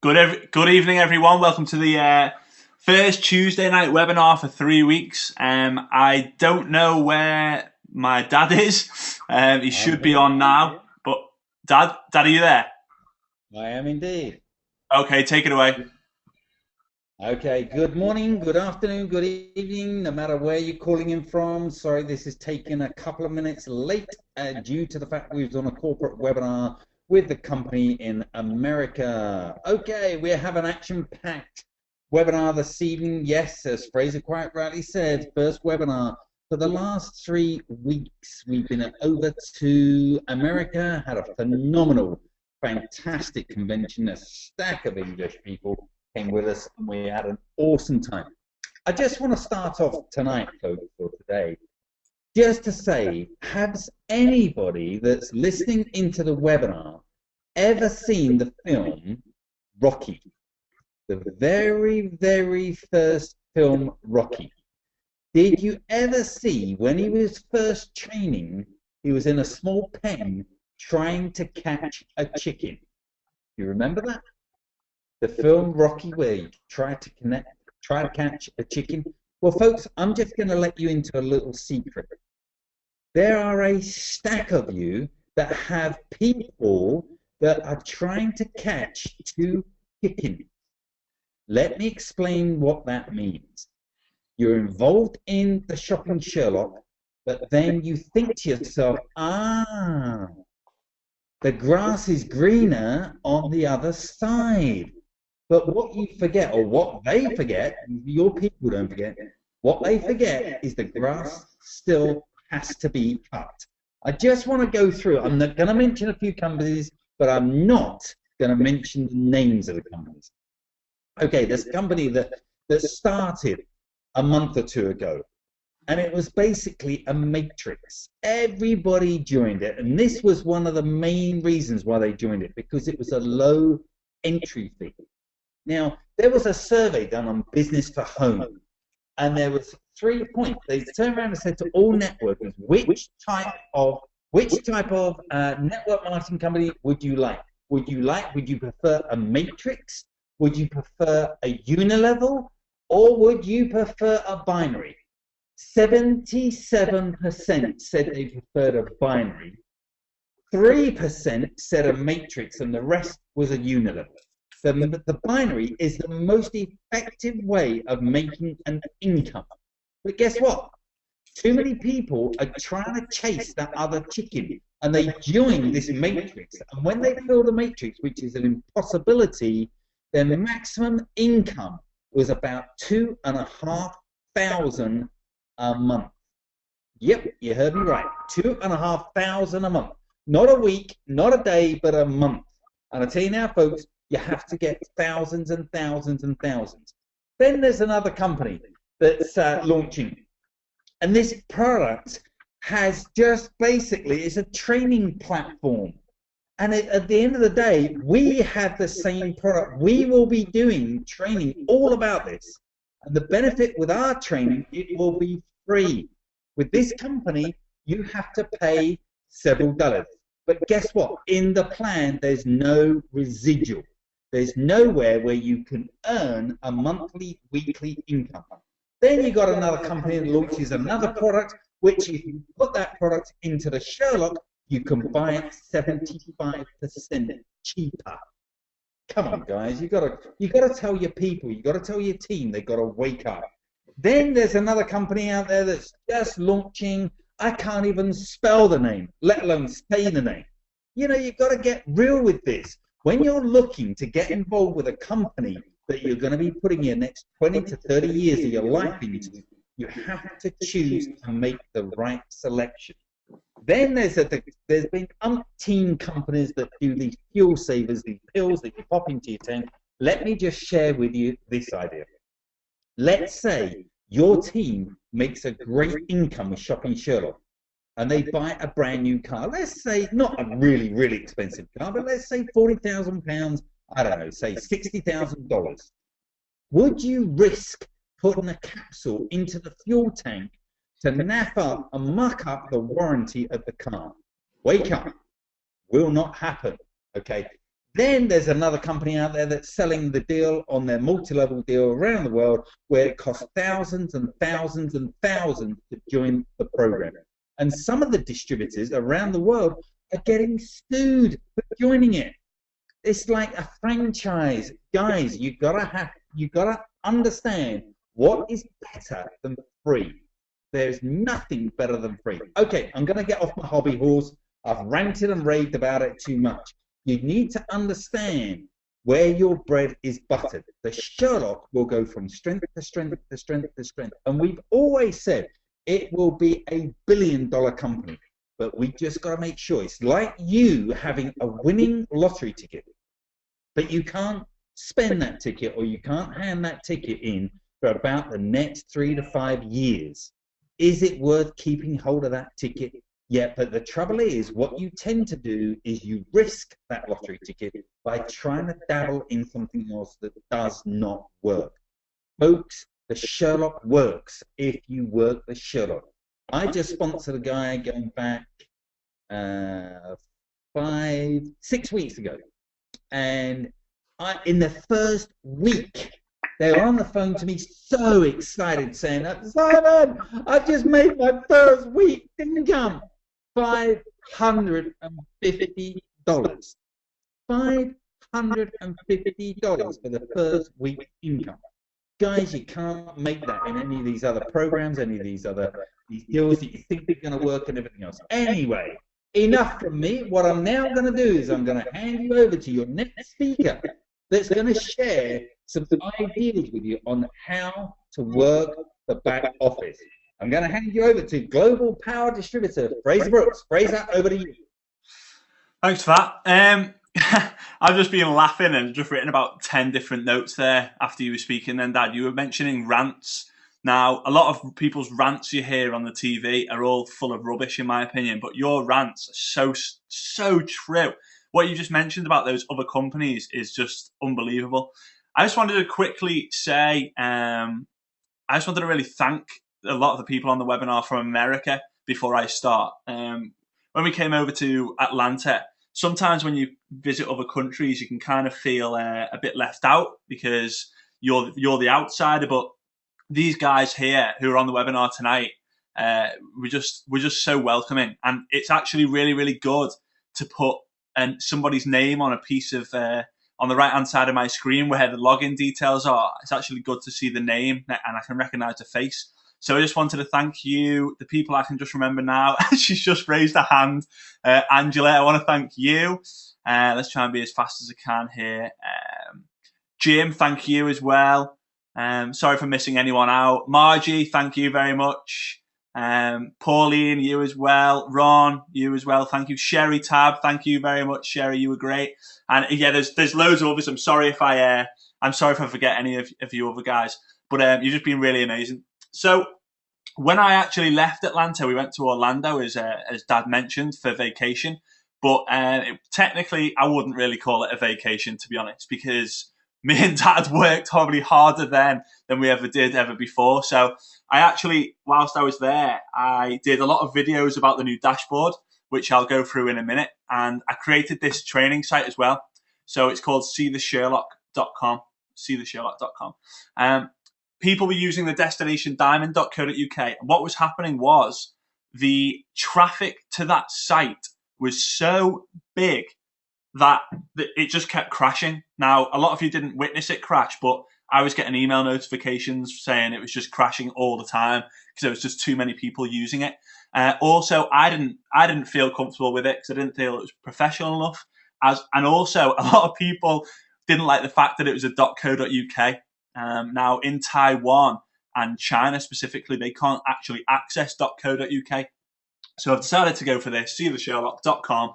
Good evening, everyone. Welcome to the first Tuesday night webinar for 3 weeks. I don't know where my dad is. He should be on now. But Dad, are you there? I am indeed. Okay, take it away. Okay, good morning, good afternoon, good evening, no matter where you're calling in from. Sorry, this is taking a couple of minutes late due to the fact we was on a corporate webinar with the company in America. Okay, we have an action-packed webinar this evening. Yes, as Frazer quite rightly said, first webinar. For the last 3 weeks, we've been over to America, had a phenomenal, fantastic convention, a stack of English people came with us, and we had an awesome time. I just want to start off tonight, folks, for today, just to say, has anybody that's listening into the webinar ever seen the film Rocky? The very, very first film, Rocky. Did you ever see when he was first training, he was in a small pen trying to catch a chicken? You remember that? The film Rocky, where he tried to catch a chicken. Well, folks, I'm just going to let you into a little secret. There are a stack of you that have people that are trying to catch 2 chickens. Let me explain what that means. You're involved in the shopping Sherlock, but then you think to yourself, the grass is greener on the other side. But what you forget, or what they forget, your people don't forget, what they forget is the grass still has to be cut. I just want to go through, I'm not going to mention a few companies, but I'm not going to mention the names of the companies. Okay, there's a company that started a month or 2 ago, and it was basically a matrix. Everybody joined it, and this was one of the main reasons why they joined it, because it was a low entry fee. Now, there was a survey done on business for home, and there was 3 points. They turned around and said to all networkers, which type of network marketing company would you like? Would you prefer a matrix? Would you prefer a unilevel? Or would you prefer a binary? 77% said they preferred a binary. 3% said a matrix, and the rest was a unilevel. The binary is the most effective way of making an income. But guess what? Too many people are trying to chase that other chicken, and they join this matrix. And when they fill the matrix, which is an impossibility, their maximum income was about 2,500 a month. Yep, you heard me right. 2,500 a month. Not a week, not a day, but a month. And I tell you now, folks, you have to get thousands and thousands and thousands. Then there's another company that's launching. And this product has just basically, it's a training platform. And at the end of the day, we have the same product. We will be doing training all about this. And the benefit with our training, it will be free. With this company, you have to pay several dollars. But guess what? In the plan, there's no residual. There's nowhere where you can earn a monthly, weekly income. Then you got another company that launches another product, which if you put that product into the Sherlock, you can buy it 75% cheaper. Come on, guys, you gotta tell your people, you gotta tell your team, they gotta wake up. Then there's another company out there that's just launching. I can't even spell the name, let alone say the name. You know, you've got to get real with this. When you're looking to get involved with a company that you're going to be putting your next 20 to 30 years of your life into, you have to choose to make the right selection. Then there's been umpteen companies that do these fuel savers, these pills that you pop into your tank. Let me just share with you this idea. Let's say your team makes a great income with shopping Sherlock, and they buy a brand new car. Let's say not a really, really expensive car, but let's say £40,000, I don't know, say $60,000. Would you risk putting a capsule into the fuel tank to naff up and muck up the warranty of the car? Wake up. Will not happen. Okay. Then there's another company out there that's selling the deal on their multi-level deal around the world, where it costs thousands and thousands and thousands to join the program. And some of the distributors around the world are getting sued for joining it. It's like a franchise. Guys, you gotta understand what is better than free. There's nothing better than free. Okay, I'm gonna get off my hobby horse. I've ranted and raved about it too much. You need to understand where your bread is buttered. The Sherlock will go from strength to strength to strength to strength. And we've always said it will be a billion-dollar company. But we just got to make sure. It's like you having a winning lottery ticket, but you can't spend that ticket, or you can't hand that ticket in for about the next 3 to 5 years. Is it worth keeping hold of that ticket? Yeah, but the trouble is, what you tend to do is you risk that lottery ticket by trying to dabble in something else that does not work. Folks, the Sherlock works if you work the Sherlock. I just sponsored a guy going back 6 weeks ago, and in the first week, they were on the phone to me, so excited, saying, "Simon, I just made my first week income, $550. $550 for the first week income." Guys, you can't make that in any of these other programs, any of these deals that you think are going to work and everything else. Anyway, enough from me. What I'm now going to do is I'm going to hand you over to your next speaker that's going to share some ideas with you on how to work the back office. I'm going to hand you over to Global Power Distributor, Frazer Brookes. Frazer, over to you. Thanks for that. I've just been laughing and just written about 10 different notes there after you were speaking then, Dad. You were mentioning rants. Now, a lot of people's rants you hear on the TV are all full of rubbish, in my opinion, but your rants are so true. What you just mentioned about those other companies is just unbelievable. I just wanted to quickly say, I just wanted to really thank a lot of the people on the webinar from America before I start. When we came over to Atlanta, sometimes when you visit other countries, you can kind of feel a bit left out because you're the outsider. But these guys here who are on the webinar tonight, we're just so welcoming, and it's actually really, really good to put somebody's name on a piece of on the right hand side of my screen where the login details are. It's actually good to see the name and I can recognize the face. So I just wanted to thank you, the people I can just remember now. She's just raised her hand. Angela, I want to thank you. Let's try and be as fast as I can here. Jim, thank you as well. Sorry for missing anyone out. Margie, thank you very much. Pauline, you as well. Ron, you as well. Thank you. Sherry Tab, thank you very much. Sherry, you were great. And yeah, there's loads of others. I'm sorry if I forget any of you other guys, but you've just been really amazing. So when I actually left Atlanta, we went to Orlando, as Dad mentioned, for vacation. But technically, I wouldn't really call it a vacation, to be honest, because me and Dad worked probably harder then than we ever did before. So I actually, whilst I was there, I did a lot of videos about the new dashboard, which I'll go through in a minute. And I created this training site as well. So it's called seethesherlock.com, seethesherlock.com. People were using the destination diamond.co.uk. And what was happening was the traffic to that site was so big that it just kept crashing. Now, a lot of you didn't witness it crash, but I was getting email notifications saying it was just crashing all the time because there was just too many people using it. Also, I didn't feel comfortable with it because I didn't feel it was professional enough. And also, a lot of people didn't like the fact that it was a .co.uk. Now, in Taiwan and China specifically, they can't actually access .co.uk. So I've decided to go for this, seethesherlock.com.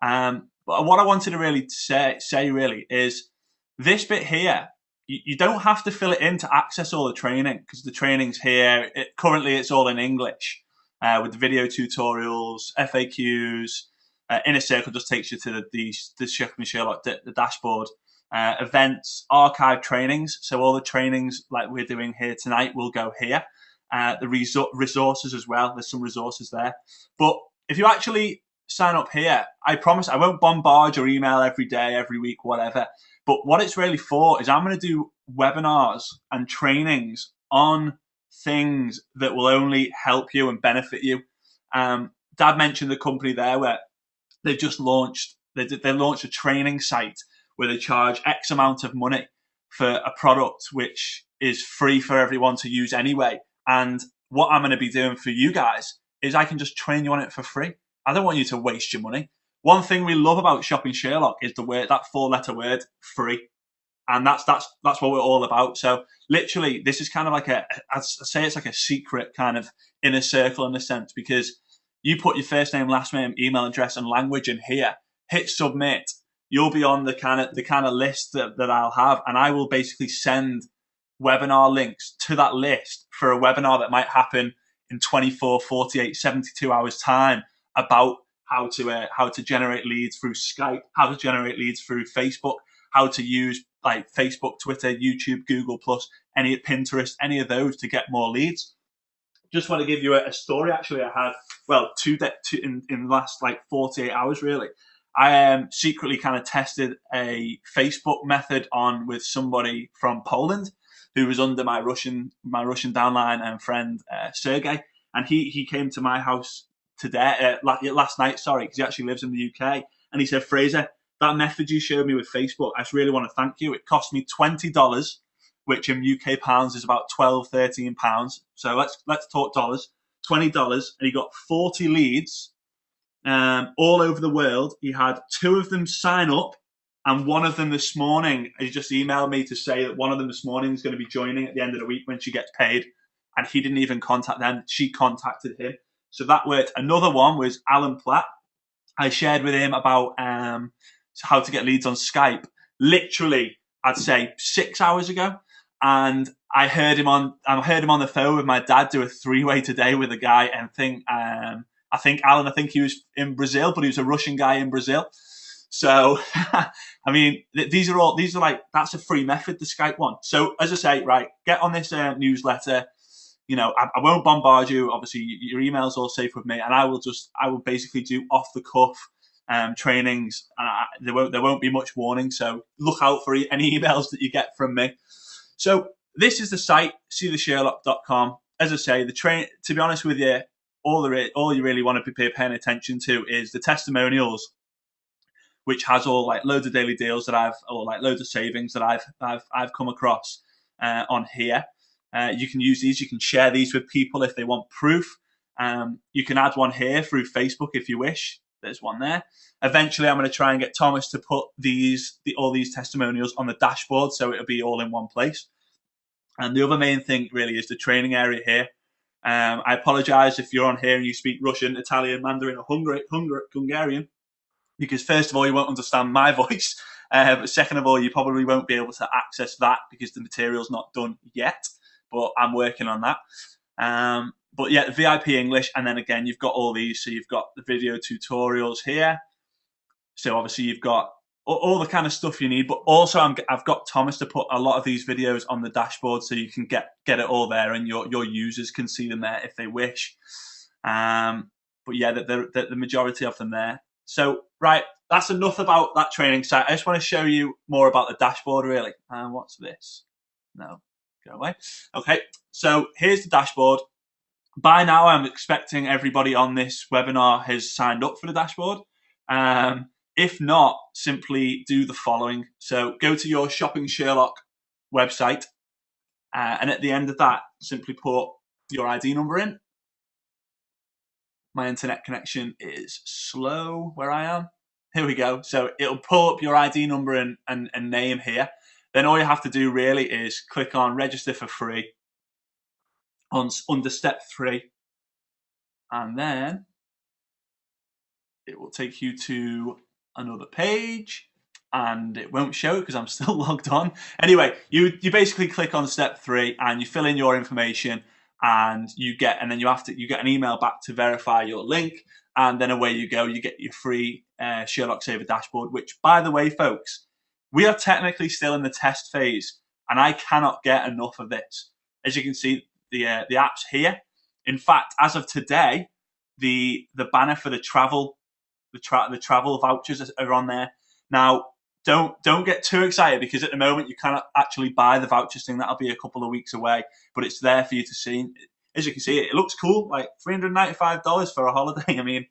But what I wanted to really say really is this bit here, you don't have to fill it in to access all the training because the training's here. Currently, it's all in English with the video tutorials, FAQs. Inner Circle just takes you to the Sherlock, the dashboard. Events, archive trainings. So all the trainings like we're doing here tonight will go here. The resources as well. There's some resources there. But if you actually sign up here, I promise I won't bombard your email every day, every week, whatever. But what it's really for is I'm going to do webinars and trainings on things that will only help you and benefit you. Dad mentioned the company there where they've just launched. They launched a training site where they charge X amount of money for a product which is free for everyone to use anyway. And what I'm going to be doing for you guys is I can just train you on it for free. I don't want you to waste your money. One thing we love about shopping Sherlock is the word, that 4-letter word, free. And that's what we're all about. So literally, this is kind of like I'd say it's like a secret kind of inner circle in a sense, because you put your first name, last name, email address, and language in here, hit submit. You'll be on the kind of list that I'll have, and I will basically send webinar links to that list for a webinar that might happen in 24, 48, 72 hours time about how to generate leads through Skype, how to generate leads through Facebook, how to use like Facebook, Twitter, YouTube, Google Plus, any Pinterest, any of those to get more leads. Just want to give you a story. Actually, I had in the last like 48 hours really. I secretly kind of tested a Facebook method on with somebody from Poland who was under my Russian downline and friend Sergey, and he came to my house today last night. Sorry, because he actually lives in the UK, and he said, Frazer, that method you showed me with Facebook, I just really want to thank you. It cost me $20, which in UK pounds is about £12-13. So let's talk dollars. $20, and he got 40 leads all over the world. He had 2 of them sign up, and one of them this morning, he just emailed me to say that one of them this morning is going to be joining at the end of the week when she gets paid, and he didn't even contact them. She contacted him. So that worked. Another one was Alan Platt. I shared with him about how to get leads on Skype, literally, I'd say 6 hours ago. And I heard him on the phone with my dad do a 3-way today with a guy, and I think he was in Brazil, but he was a Russian guy in Brazil. So, I mean, these are like, that's a free method, the Skype one. So as I say, right, get on this newsletter. You know, I won't bombard you. Obviously, your email's all safe with me, and I will basically do off the cuff trainings. There won't be much warning, so look out for any emails that you get from me. So this is the site, seethesherlock.com. As I say, to be honest with you, all you really want to be paying attention to is the testimonials, which has all like loads of daily deals loads of savings that I've come across on here. You can use these. You can share these with people if they want proof. You can add one here through Facebook if you wish. There's one there. Eventually, I'm going to try and get Thomas to put all these testimonials on the dashboard, so it'll be all in one place. And the other main thing really is the training area here. I apologize if you're on here and you speak Russian, Italian, Mandarin, or Hungarian, because first of all, you won't understand my voice. But second of all, you probably won't be able to access that because the material's not done yet. But I'm working on that. But yeah, the VIP English, and then again, you've got all these. So you've got the video tutorials here. So obviously you've got all the kind of stuff you need, but also I've got Thomas to put a lot of these videos on the dashboard so you can get it all there, and your users can see them there if they wish. But yeah, the majority of them there. So right, that's enough about that training site. I just want to show you more about the dashboard really. What's this? No, go away. Okay, so here's the dashboard. By now, I'm expecting everybody on this webinar has signed up for the dashboard. If not, simply do the following. So go to your Shopping Sherlock website, and at the end of that, simply put your ID number in. My internet connection is slow where I am. Here we go. So it'll pull up your ID number and name here. Then all you have to do really is click on register for free under step 3. And then it will take you to another page, and it won't show because I'm still logged on. Anyway, you basically click on step 3 and you fill in your information, and you get an email back to verify your link, and then away you go. You get your free SherlockSaver dashboard, which, by the way, folks, we are technically still in the test phase, and I cannot get enough of this. As you can see, the app's here. In fact, as of today, the banner for the travel the travel vouchers are on there. Now, don't get too excited, because at the moment you cannot actually buy the vouchers thing. That'll be a couple of weeks away, but it's there for you to see. As you can see, it looks cool, like $395 for a holiday. I mean,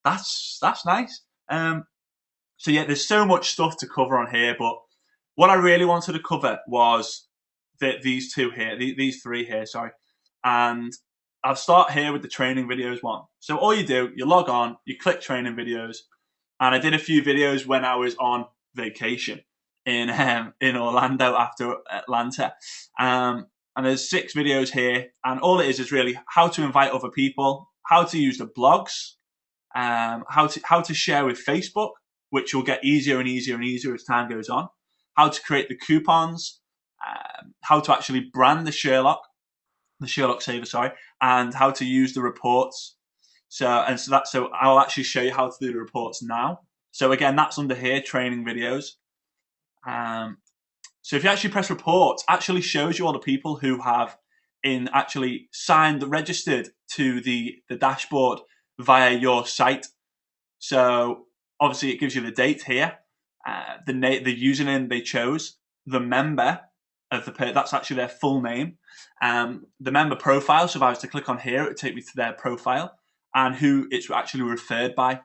that's nice. So yeah, there's so much stuff to cover on here, but what I really wanted to cover was these three here, sorry. And I'll start here with the training videos one. So all you do, you log on, you click training videos, and I did a few videos when I was on vacation in Orlando after Atlanta. And there's 6 videos here, and all it is really how to invite other people, how to use the blogs, how to share with Facebook, which will get easier and easier and easier as time goes on, how to create the coupons, how to actually brand the SherlockSaver, sorry, and how to use the reports. So I'll actually show you how to do the reports now. So again, that's under here, training videos. So if you actually press reports, actually shows you all the people who have actually registered to the dashboard via your site. So obviously it gives you the date here, the username they chose, the member of that's actually their full name, the member profile. So if I was to click on here, it would take me to their profile, and who it's actually referred by.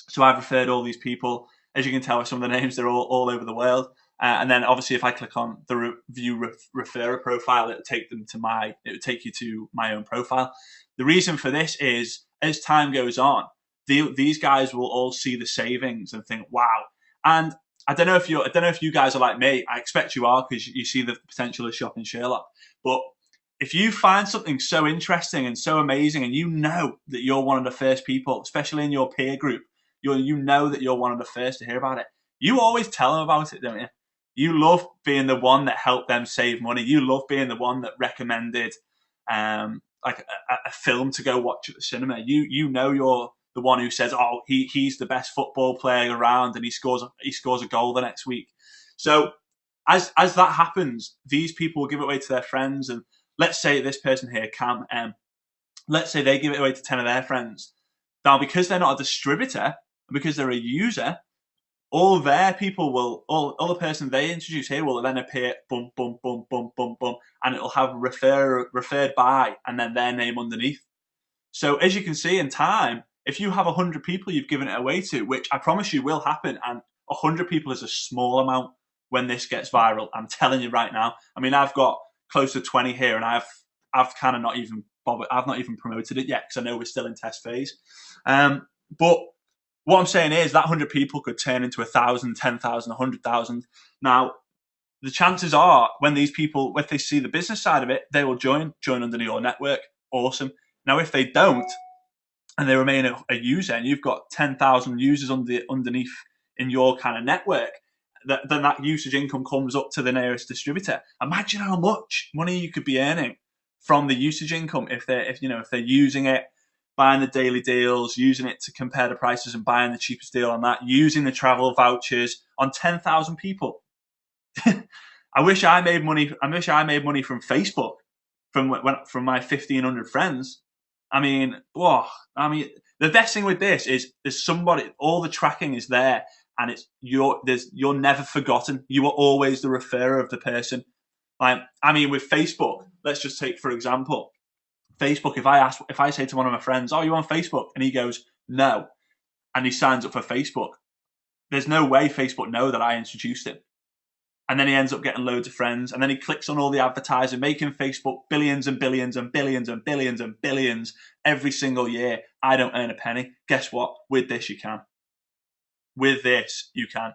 So I've referred all these people. As you can tell with some of the names, they're all over the world. And then obviously if I click on the view referrer profile, it would take you to my own profile. The reason for this is, as time goes on, these guys will all see the savings and think, wow. And I don't know if you guys are like me. I expect you are, because you see the potential of shopping Sherlock. But if you find something so interesting and so amazing, and you know that you're one of the first people, especially in your peer group, you know that you're one of the first to hear about it, you always tell them about it, don't you? You love being the one that helped them save money. You love being the one that recommended like a film to go watch at the cinema. You know you're the one who says, oh, he's the best football player around, and he scores a goal the next week. So as that happens, these people will give it away to their friends. And let's say this person here, Cam, let's say they give it away to 10 of their friends. Now, because they're not a distributor, because they're a user, all their people all the person they introduce here will then appear, boom, boom, boom, boom, boom, boom, and it'll have referred by, and then their name underneath. So as you can see in time, if you have 100 people you've given it away to, which I promise you will happen, and 100 people is a small amount when this gets viral. I'm telling you right now. I mean, I've got close to 20 here, and I've kind of not even bothered. I've not even promoted it yet, because I know we're still in test phase. But what I'm saying is that 100 people could turn into 1,000, 10,000, 100,000. Now, the chances are when these people, if they see the business side of it, they will join under your network. Awesome. Now, if they don't, and they remain a user, and you've got 10,000 users underneath in your kind of network, then that usage income comes up to the nearest distributor. Imagine how much money you could be earning from the usage income if they're using it, buying the daily deals, using it to compare the prices and buying the cheapest deal on that, using the travel vouchers on 10,000 people. I wish I made money from Facebook, from my 1,500 friends. I mean, the best thing with this is there's somebody, all the tracking is there, and you're never forgotten. You are always the referrer of the person. Like, I mean, with Facebook, let's just take for example, Facebook. If I say to one of my friends, "Oh, you on Facebook?" and he goes, "No," and he signs up for Facebook, there's no way Facebook know that I introduced him. And then he ends up getting loads of friends, and then he clicks on all the advertising, making Facebook billions and billions and billions and billions and billions every single year. I don't earn a penny. Guess what? With this, you can. With this, you can.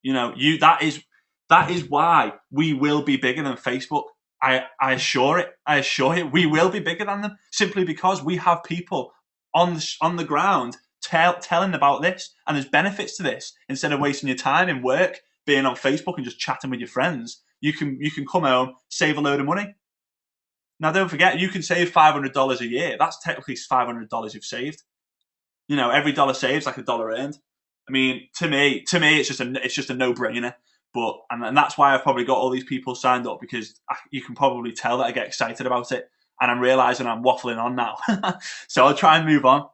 That is why we will be bigger than Facebook. I assure it. I assure you, we will be bigger than them, simply because we have people on the ground telling about this, and there's benefits to this. Instead of wasting your time in work being on Facebook and just chatting with your friends, you can come home, save a load of money. Now, don't forget, you can save $500 a year. That's technically $500 you've saved. Every dollar saved is like a dollar earned. I mean, to me, it's just a no-brainer. But and that's why I've probably got all these people signed up, because you can probably tell that I get excited about it, and I'm realizing I'm waffling on now. So I'll try and move on.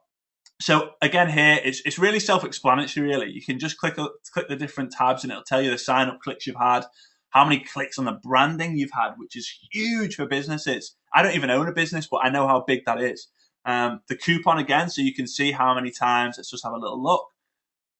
So again, here it's really self-explanatory. Really, you can just click the different tabs, and it'll tell you the sign-up clicks you've had, how many clicks on the branding you've had, which is huge for businesses. I don't even own a business, but I know how big that is. The coupon again, so you can see how many times. Let's just have a little look.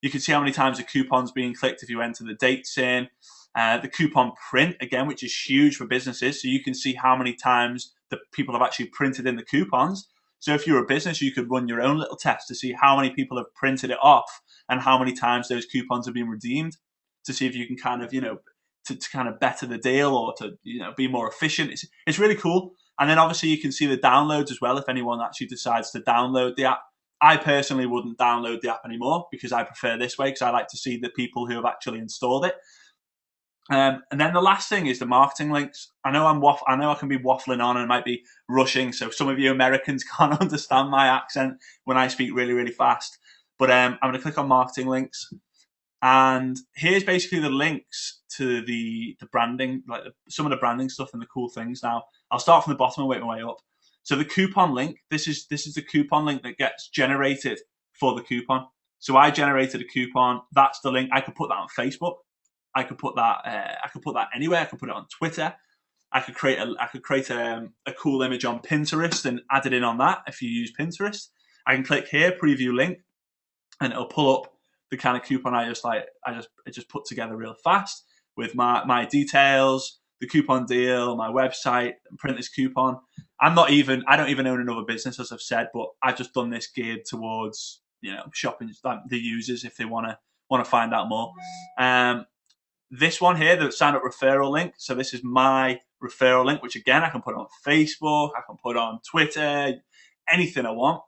You can see how many times the coupon's being clicked if you enter the dates in. The coupon print again, which is huge for businesses, so you can see how many times the people have actually printed in the coupons. So if you're a business, you could run your own little test to see how many people have printed it off and how many times those coupons have been redeemed, to see if you can kind of, to kind of better the deal or to, be more efficient. It's really cool. And then obviously you can see the downloads as well if anyone actually decides to download the app. I personally wouldn't download the app anymore because I prefer this way, because I like to see the people who have actually installed it. And then the last thing is the marketing links. I know I can be waffling on and might be rushing, so some of you Americans can't understand my accent when I speak really, really fast. But I'm going to click on marketing links, and here's basically the links to the branding, like some of the branding stuff and the cool things. Now I'll start from the bottom and work my way up. So the coupon link. This is the coupon link that gets generated for the coupon. So I generated a coupon. That's the link. I could put that on Facebook. I could put that. Anywhere. I could put it on Twitter. I could create a cool image on Pinterest and add it in on that. If you use Pinterest, I can click here, preview link, and it'll pull up the kind of coupon I just put together real fast with my details, the coupon deal, my website, and print this coupon. I don't even own another business, as I've said, but I've just done this geared towards shopping the users if they want to find out more. This one here, the sign up referral link. So this is my referral link, which again, I can put on Facebook, I can put on Twitter, anything I want.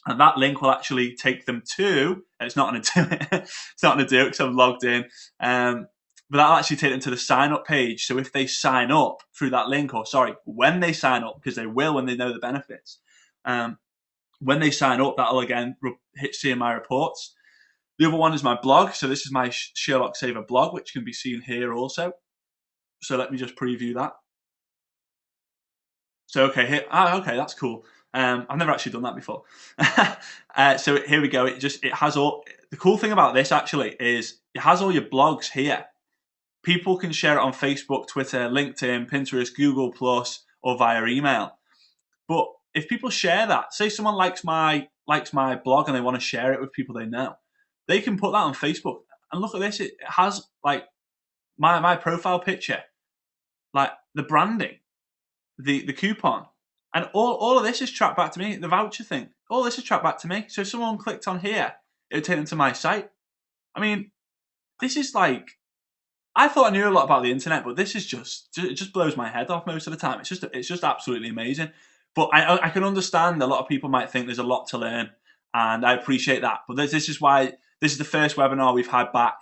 And that link will actually take them to, and it's not going to do it. It's not going to do it because I'm logged in. But that'll actually take them to the sign up page. So if they sign up through that link, when they sign up, because they will when they know the benefits, when they sign up, that'll again hit seeing my reports. The other one is my blog. So this is my SherlockSaver blog, which can be seen here also. So let me just preview that. So okay, that's cool. I've never actually done that before. So here we go. It has all. The cool thing about this actually is it has all your blogs here. People can share it on Facebook, Twitter, LinkedIn, Pinterest, Google Plus, or via email. But if people share that, say someone likes my blog and they want to share it with people they know, they can put that on Facebook. And look at this. It has like my profile picture, like the branding, the coupon, and all of this is tracked back to me. The voucher thing, all this is tracked back to me. So if someone clicked on here, it would take them to my site. I mean, this is like, I thought I knew a lot about the internet, but this is it just blows my head off most of the time. It's just absolutely amazing. But I can understand a lot of people might think there's a lot to learn, and I appreciate that. But this is why this is the first webinar we've had back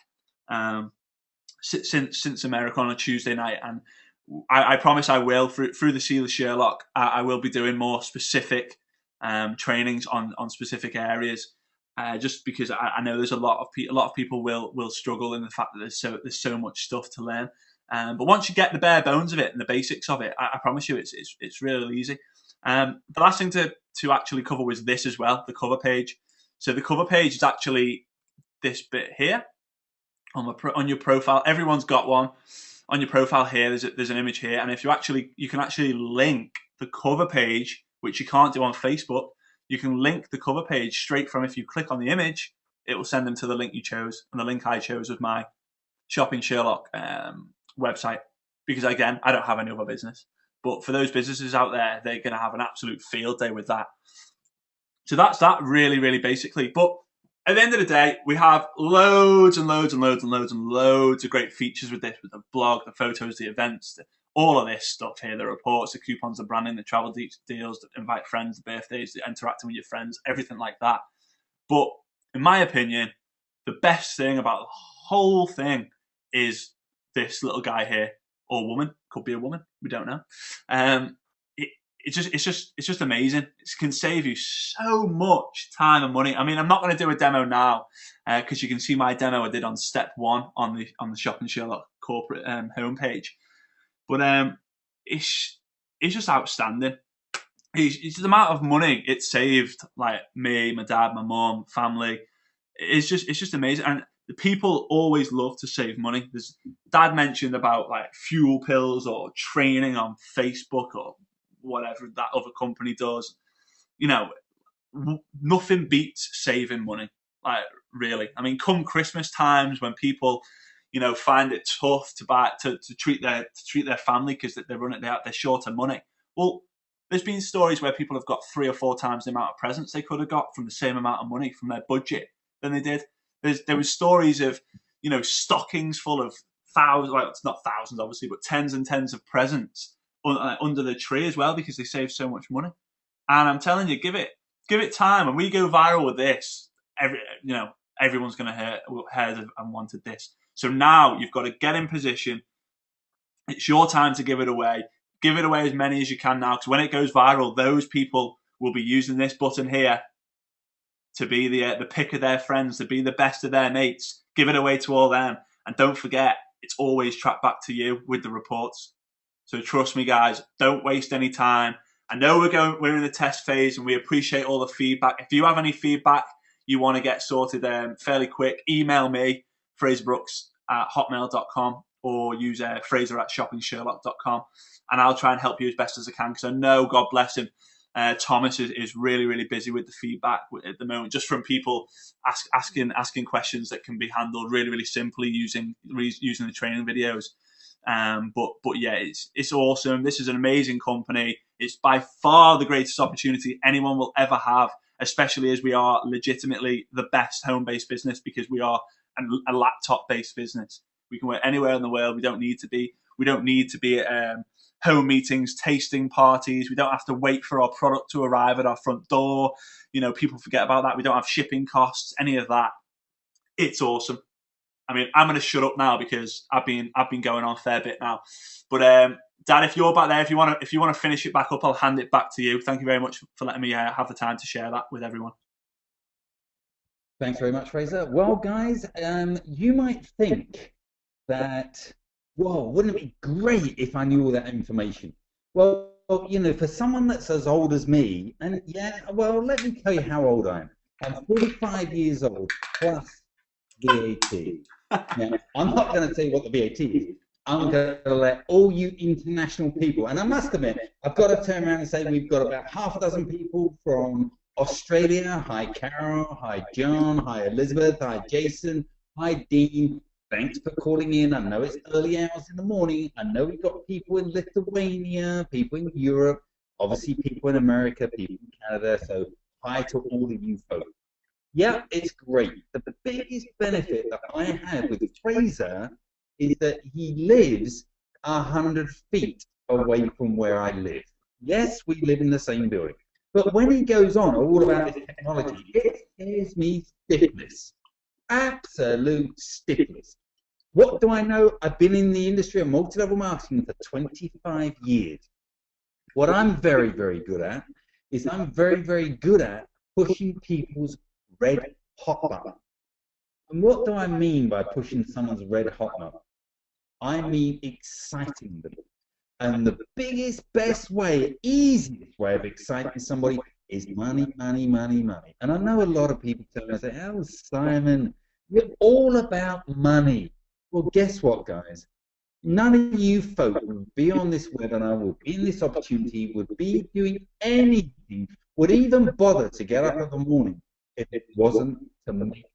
since America on a Tuesday night, and I promise I will through the Seal of Sherlock. I will be doing more specific trainings on specific areas, just because I know there's a lot of people will struggle in the fact that there's so much stuff to learn. But once you get the bare bones of it and the basics of it, I promise you it's really easy. The last thing to actually cover was this as well, the cover page. So the cover page is actually this bit here on your profile. Everyone's got one. On your profile here, there's an image here, and you can actually link the cover page, which you can't do on Facebook. You can link the cover page straight from, if you click on the image, it will send them to the link you chose, and the link I chose was my Shopping Sherlock website, because again, I don't have any other business. But for those businesses out there, they're going to have an absolute field day with that. So that's that, really, really basically. But at the end of the day, we have loads and loads and loads and loads and loads of great features with this, with the blog, the photos, the events, all of this stuff here, the reports, the coupons, the branding, the travel deals, the invite friends, the birthdays, the interacting with your friends, everything like that. But in my opinion, the best thing about the whole thing is this little guy here, or woman, could be a woman, we don't know. It's just amazing. It can save you so much time and money. I mean, I'm not going to do a demo now because you can see my demo I did on step 1 on the Shopping Sherlock corporate homepage. But it's just outstanding. it's the amount of money it saved, like me, my dad, my mum, family. It's just amazing. And the people always love to save money. There's Dad mentioned about like fuel pills or training on Facebook or whatever that other company does. You know, nothing beats saving money. Like really, I mean, come Christmas times when people, find it tough to buy to treat their family because they're short of money. Well, there's been stories where people have got 3 or 4 times the amount of presents they could have got from the same amount of money from their budget than they did. There was stories of stockings full of thousands, well, it's not thousands obviously, but tens and tens of presents under the tree as well because they saved so much money. And I'm telling you, give it time. When we go viral with this, everyone's going to heard and wanted this. So now you've got to get in position. It's your time to give it away. Give it away as many as you can now, because when it goes viral, those people will be using this button here to be the pick of their friends, to be the best of their mates. Give it away to all them. And don't forget, it's always tracked back to you with the reports. So trust me, guys, don't waste any time. I know we're in the test phase and we appreciate all the feedback. If you have any feedback you want to get sorted fairly quick, email me, FrazerBrookes@hotmail.com, or use Frazer@shoppingsherlock.com, and I'll try and help you as best as I can, because I know, God bless him, Thomas is really, really busy with the feedback at the moment, just from people asking questions that can be handled really, really simply using the training videos. But yeah, it's awesome. This is an amazing company. It's by far the greatest opportunity anyone will ever have, especially as we are legitimately the best home-based business, because we are a laptop-based business. We can work anywhere in the world. We don't need to be at home meetings, tasting parties. We don't have to wait for our product to arrive at our front door. People forget about that. We don't have shipping costs, any of that. It's awesome. I mean, I'm going to shut up now because I've been going on a fair bit now. But Dad, if you're back there, if you want to finish it back up, I'll hand it back to you. Thank you very much for letting me have the time to share that with everyone. Thanks very much, Frazer. Well, guys, you might think that, whoa, wouldn't it be great if I knew all that information? Well, for someone that's as old as me, and yeah, well, let me tell you how old I am. I'm 45 years old plus VAT. Now, I'm not going to tell you what the VAT is. I'm going to let all you international people, and I must admit, I've got to turn around and say we've got about half a dozen people from Australia. Hi, Carol. Hi, John. Hi, Elizabeth. Hi, Jason. Hi, Dean. Thanks for calling in. I know it's early hours in the morning. I know we've got people in Lithuania, people in Europe, obviously people in America, people in Canada. So hi to all of you folks. Yeah, it's great. The biggest benefit that I have with Frazer is that he lives 100 feet away from where I live. Yes, we live in the same building. But when he goes on all about this technology, it gives me stiffness. Absolute stiffness. What do I know? I've been in the industry of multi-level marketing for 25 years. What I'm very, very good at is I'm very, very good at pushing people's red hot button. And what do I mean by pushing someone's red hot button? I mean exciting them. And the biggest, best way, easiest way of exciting somebody is money, money, money, money. And I know a lot of people tell me, I say, oh, Simon, you're all about money. Well, guess what, guys? None of you folk would be on this webinar, would be in this opportunity, would be doing anything, would even bother to get up in the morning if it wasn't to make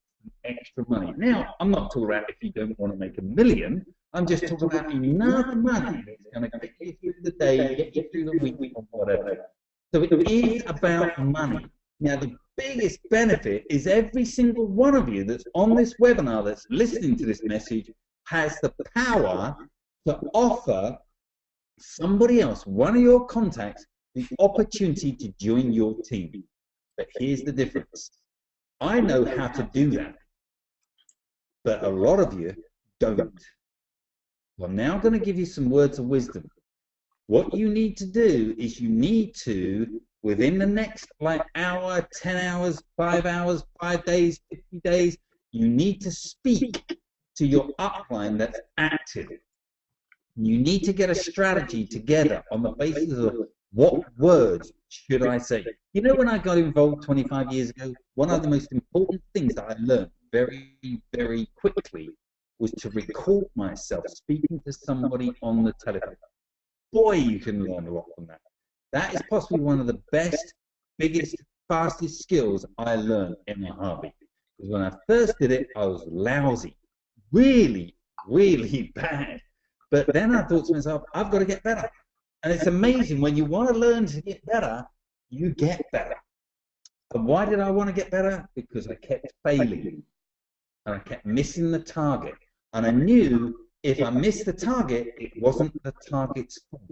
extra money. Now, I'm not talking about if you don't want to make $1 million. I'm just talking about enough money that's going to get you through the day, get you through the week, or whatever. So it is about money. Now, the biggest benefit is every single one of you that's on this webinar, that's listening to this message, has the power to offer somebody else, one of your contacts, the opportunity to join your team. But here's the difference. I know how to do that, but a lot of you don't. I'm now going to give you some words of wisdom. What you need to do is you need to, within the next hour, 10 hours, 5 hours, 5 days, 50 days, you need to speak to your upline that's active. You need to get a strategy together on the basis of What words should I say? You know, when I got involved 25 years ago, one of the most important things that I learned very, very quickly was to record myself speaking to somebody on the telephone. Boy, you can learn a lot from that. That is possibly one of the best, biggest, fastest skills I learned in my hobby. Because when I first did it, I was lousy, really, really bad. But then I thought to myself, I've got to get better. And it's amazing, when you want to learn to get better, you get better. And why did I want to get better? Because I kept failing. And I kept missing the target. And I knew if I missed the target, it wasn't the target's fault.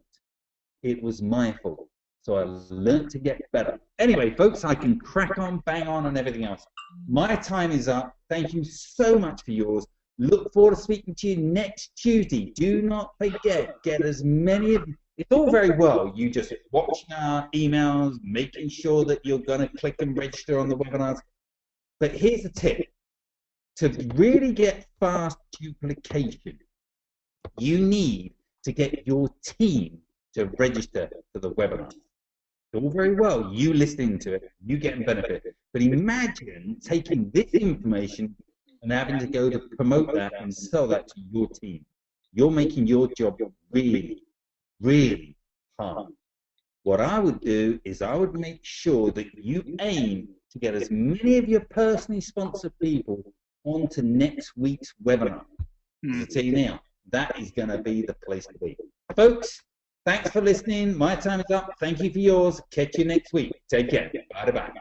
It was my fault. So I learned to get better. Anyway, folks, I can crack on, bang on, and everything else. My time is up. Thank you so much for yours. Look forward to speaking to you next Tuesday. Do not forget, get as many of you. It's all very well, you just watching our emails, making sure that you're going to click and register on the webinars. But here's the tip. To really get fast duplication, you need to get your team to register for the webinar. It's all very well, you listening to it, you getting benefit. But imagine taking this information and having to go to promote that and sell that to your team. You're making your job really, really hard. What I would do is I would make sure that you aim to get as many of your personally sponsored people onto next week's webinar. I tell you now, that is going to be the place to be. Folks, thanks for listening. My time is up. Thank you for yours. Catch you next week. Take care. Bye-bye.